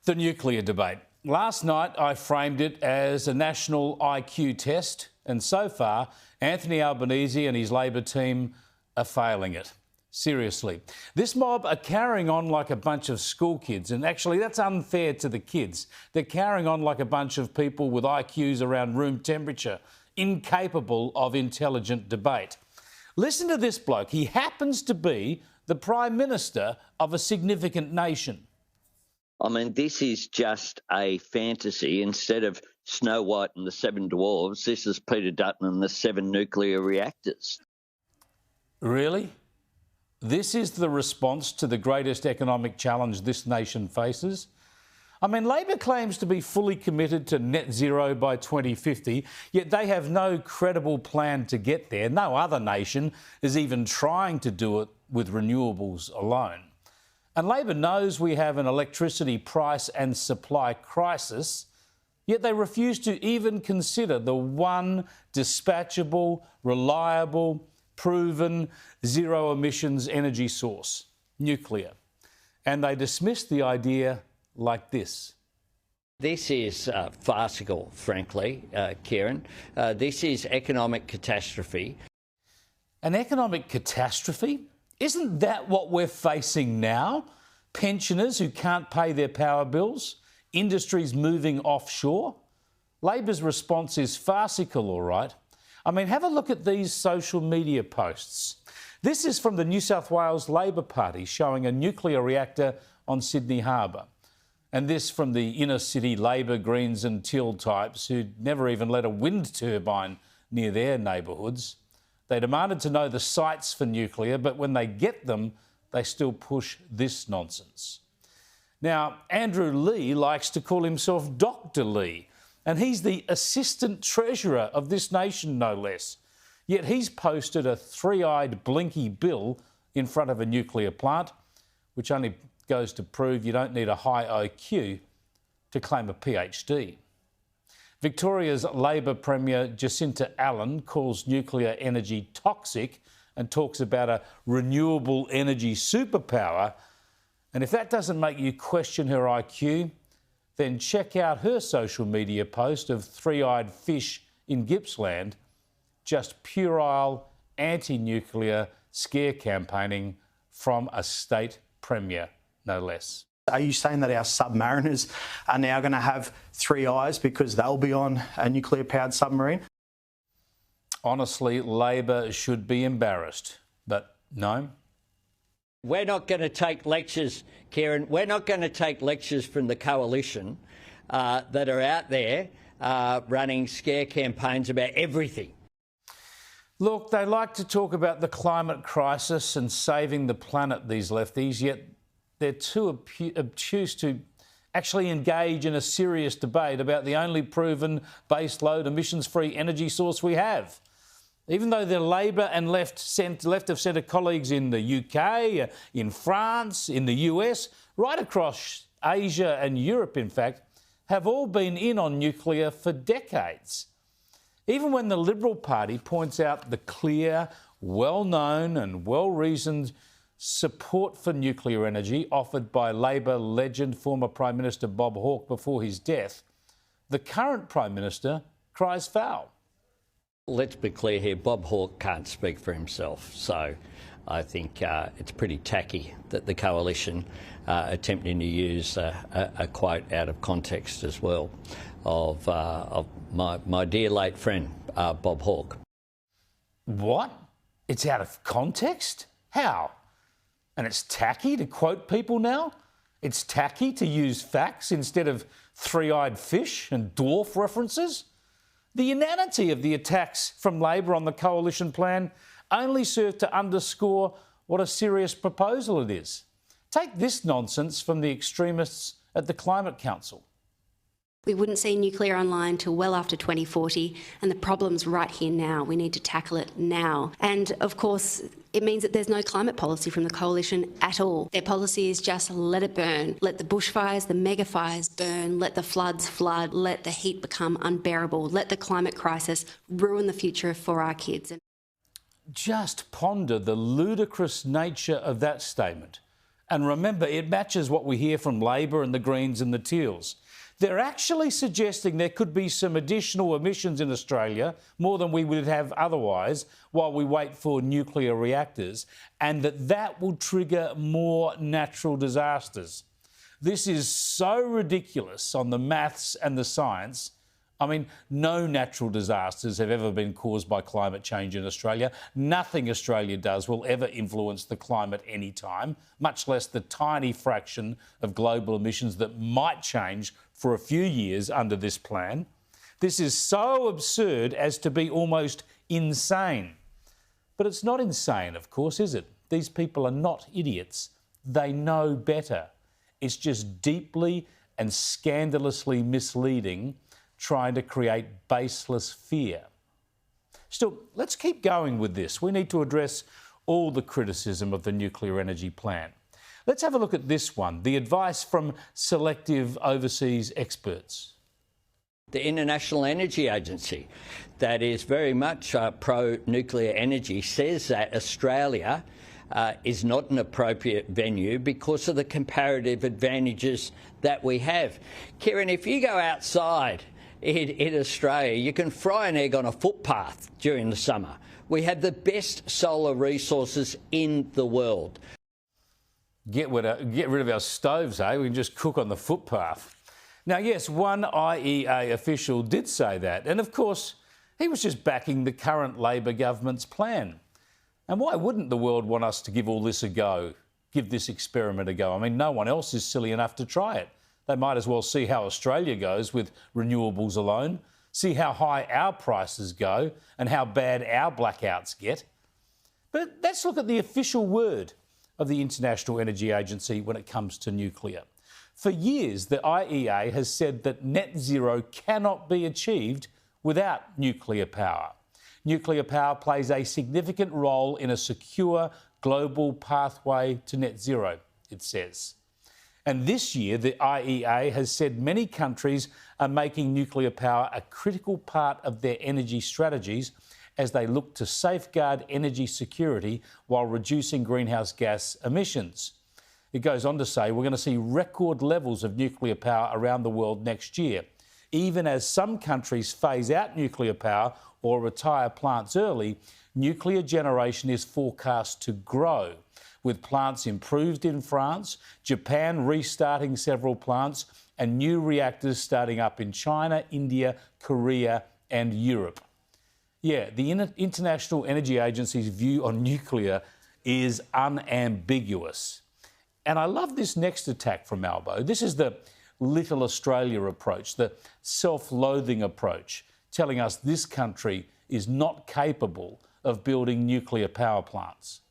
The nuclear debate. Last night I framed it as a national IQ test, and so far Anthony Albanese and his Labor team are failing it. Seriously. This mob are carrying on like a bunch of school kids, and actually that's unfair to the kids. They're carrying on like a bunch of people with IQs around room temperature, incapable of intelligent debate. Listen to this bloke. He happens to be the Prime Minister of a significant nation. I mean, this is just a fantasy. Instead of Snow White and the Seven Dwarves, this is Peter Dutton and the 7 nuclear reactors. Really? This is the response to the greatest economic challenge this nation faces? I mean, Labor claims to be fully committed to net zero by 2050, yet they have no credible plan to get there. No other nation is even trying to do it with renewables alone. And Labor knows we have an electricity price and supply crisis, yet they refuse to even consider the one dispatchable, reliable, proven, zero emissions energy source, nuclear. And they dismiss the idea like this. This is farcical, frankly, Kieran. This is economic catastrophe. An economic catastrophe? Isn't that what we're facing now? Pensioners who can't pay their power bills? Industries moving offshore? Labor's response is farcical, all right. I mean, have a look at these social media posts. This is from the New South Wales Labor Party showing a nuclear reactor on Sydney Harbour. And this from the inner city Labor, Greens and Teal types who'd never even let a wind turbine near their neighbourhoods. They demanded to know the sites for nuclear, but when they get them, they still push this nonsense. Now, Andrew Lee likes to call himself Dr. Lee, and he's the Assistant Treasurer of this nation, no less. Yet he's posted a three-eyed blinky bill in front of a nuclear plant, which only goes to prove you don't need a high IQ to claim a PhD. Victoria's Labor Premier Jacinta Allen calls nuclear energy toxic and talks about a renewable energy superpower. And if that doesn't make you question her IQ, then check out her social media post of three-eyed fish in Gippsland, just puerile anti-nuclear scare campaigning from a state premier, no less. Are you saying that our submariners are now going to have 3 eyes because they'll be on a nuclear-powered submarine? Honestly, Labor should be embarrassed, but no. We're not going to take lectures, Kieran. We're not going to take lectures from the coalition that are out there running scare campaigns about everything. Look, they like to talk about the climate crisis and saving the planet, these lefties, yet they're too obtuse to actually engage in a serious debate about the only proven baseload emissions-free energy source we have. Even though their Labor and left of centre colleagues in the UK, in France, in the US, right across Asia and Europe, in fact, have all been in on nuclear for decades. Even when the Liberal Party points out the clear, well-known and well-reasoned support for nuclear energy offered by Labor legend former Prime Minister Bob Hawke before his death, the current Prime Minister cries foul. Let's be clear here, Bob Hawke can't speak for himself, so I think it's pretty tacky that the coalition attempting to use a quote out of context as well of my dear late friend, Bob Hawke. What? It's out of context? How? And it's tacky to quote people now? It's tacky to use facts instead of three-eyed fish and dwarf references? The inanity of the attacks from Labor on the coalition plan only serve to underscore what a serious proposal it is. Take this nonsense from the extremists at the Climate Council. We wouldn't see nuclear online till well after 2040, and the problem's right here now. We need to tackle it now. And of course, it means that there's no climate policy from the coalition at all. Their policy is just let it burn. Let the bushfires, the mega fires burn. Let the floods flood. Let the heat become unbearable. Let the climate crisis ruin the future for our kids. Just ponder the ludicrous nature of that statement. And remember, it matches what we hear from Labor and the Greens and the Teals. They're actually suggesting there could be some additional emissions in Australia, more than we would have otherwise, while we wait for nuclear reactors, and that will trigger more natural disasters. This is so ridiculous on the maths and the science. I mean, no natural disasters have ever been caused by climate change in Australia. Nothing Australia does will ever influence the climate anytime, much less the tiny fraction of global emissions that might change for a few years under this plan. This is so absurd as to be almost insane. But it's not insane, of course, is it? These people are not idiots. They know better. It's just deeply and scandalously misleading, trying to create baseless fear. Still, let's keep going with this. We need to address all the criticism of the nuclear energy plan. Let's have a look at this one, the advice from selective overseas experts. The International Energy Agency, that is very much pro-nuclear energy, says that Australia is not an appropriate venue because of the comparative advantages that we have. Kieran, if you go outside in Australia, you can fry an egg on a footpath during the summer. We have the best solar resources in the world. Get rid of our stoves, eh? We can just cook on the footpath. Now, yes, one IEA official did say that. And of course, he was just backing the current Labor government's plan. And why wouldn't the world want us to give all this a go, give this experiment a go? I mean, no one else is silly enough to try it. They might as well see how Australia goes with renewables alone, see how high our prices go and how bad our blackouts get. But let's look at the official word of the International Energy Agency when it comes to nuclear. For years, the IEA has said that net zero cannot be achieved without nuclear power. Nuclear power plays a significant role in a secure global pathway to net zero, it says. And this year, the IEA has said many countries are making nuclear power a critical part of their energy strategies as they look to safeguard energy security while reducing greenhouse gas emissions. It goes on to say we're going to see record levels of nuclear power around the world next year, even as some countries phase out nuclear power or retire plants early. Nuclear generation is forecast to grow, with plants improved in France, Japan restarting several plants, and new reactors starting up in China, India, Korea, and Europe. Yeah, the International Energy Agency's view on nuclear is unambiguous. And I love this next attack from Albo. This is the Little Australia approach, the self-loathing approach, telling us this country is not capable of building nuclear power plants.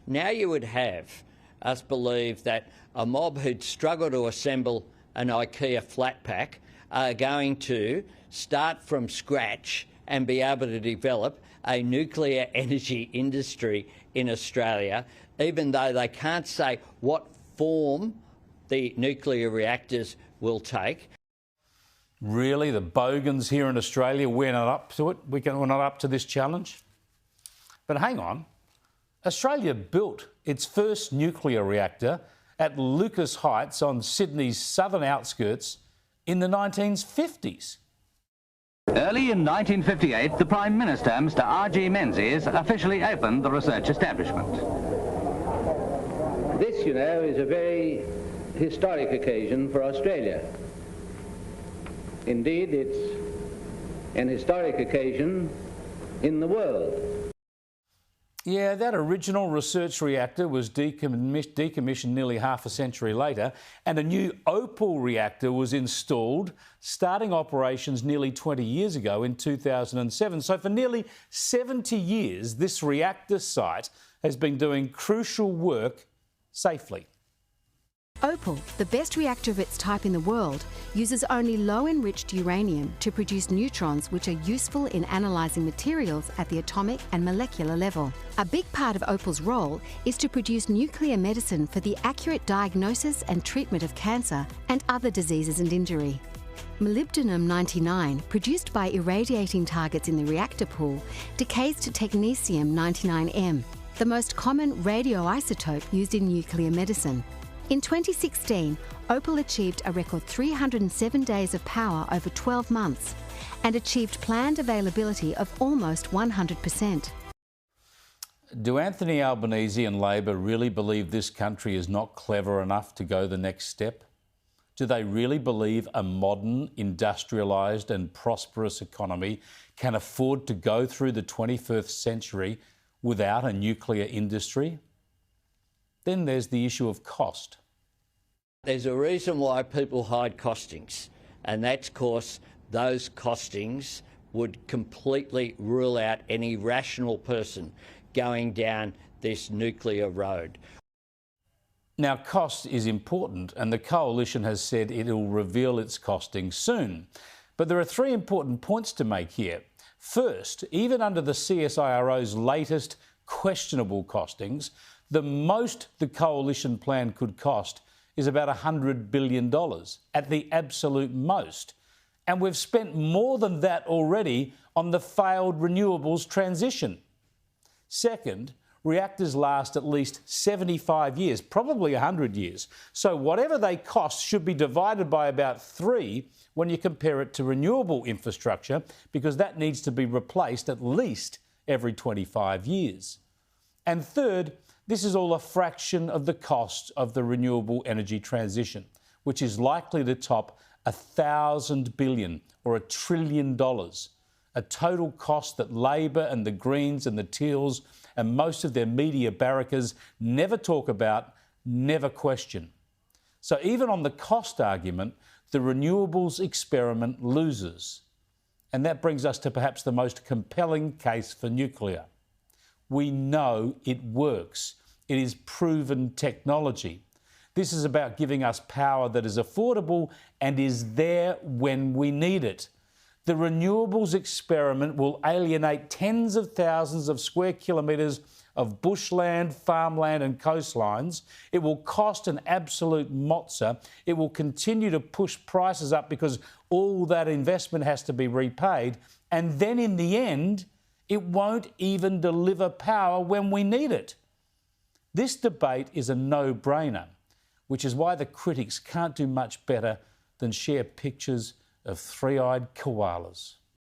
Now you would have us believe that a mob who'd struggle to assemble an IKEA flat pack are going to start from scratch and be able to develop a nuclear energy industry in Australia, even though they can't say what form the nuclear reactors will take. Really? The bogans here in Australia, we're not up to it? We're not up to this challenge? But hang on. Australia built its first nuclear reactor at Lucas Heights on Sydney's southern outskirts in the 1950s. Early in 1958, the Prime Minister, Mr. R.G. Menzies, officially opened the research establishment. This, you know, is a very historic occasion for Australia. Indeed, it's an historic occasion in the world. Yeah, that original research reactor was decommissioned nearly half a century later, and a new Opal reactor was installed, starting operations nearly 20 years ago in 2007. So for nearly 70 years, this reactor site has been doing crucial work safely. Opal, the best reactor of its type in the world, uses only low-enriched uranium to produce neutrons which are useful in analysing materials at the atomic and molecular level. A big part of Opal's role is to produce nuclear medicine for the accurate diagnosis and treatment of cancer and other diseases and injury. Molybdenum-99, produced by irradiating targets in the reactor pool, decays to technetium-99m. the most common radioisotope used in nuclear medicine. In 2016, Opal achieved a record 307 days of power over 12 months and achieved planned availability of almost 100%. Do Anthony Albanese and Labor really believe this country is not clever enough to go the next step? Do they really believe a modern, industrialised and prosperous economy can afford to go through the 21st century without a nuclear industry? Then there's the issue of cost. There's a reason why people hide costings, and that's because those costings would completely rule out any rational person going down this nuclear road. Now, cost is important, and the Coalition has said it will reveal its costings soon. But there are three important points to make here. First, even under the CSIRO's latest questionable costings, the most the Coalition plan could cost is about $100 billion, at the absolute most. And we've spent more than that already on the failed renewables transition. Second, reactors last at least 75 years, probably 100 years. So whatever they cost should be divided by about 3 when you compare it to renewable infrastructure, because that needs to be replaced at least every 25 years. And third, this is all a fraction of the cost of the renewable energy transition, which is likely to top $1,000 billion or $1 trillion. A total cost that Labor and the Greens and the Teals and most of their media barrackers never talk about, never question. So even on the cost argument, the renewables experiment loses. And that brings us to perhaps the most compelling case for nuclear. We know it works. It is proven technology. This is about giving us power that is affordable and is there when we need it. The renewables experiment will alienate tens of thousands of square kilometres of bushland, farmland and coastlines. It will cost an absolute mozza. It will continue to push prices up because all that investment has to be repaid. And then in the end, it won't even deliver power when we need it. This debate is a no-brainer, which is why the critics can't do much better than share pictures of three-eyed koalas.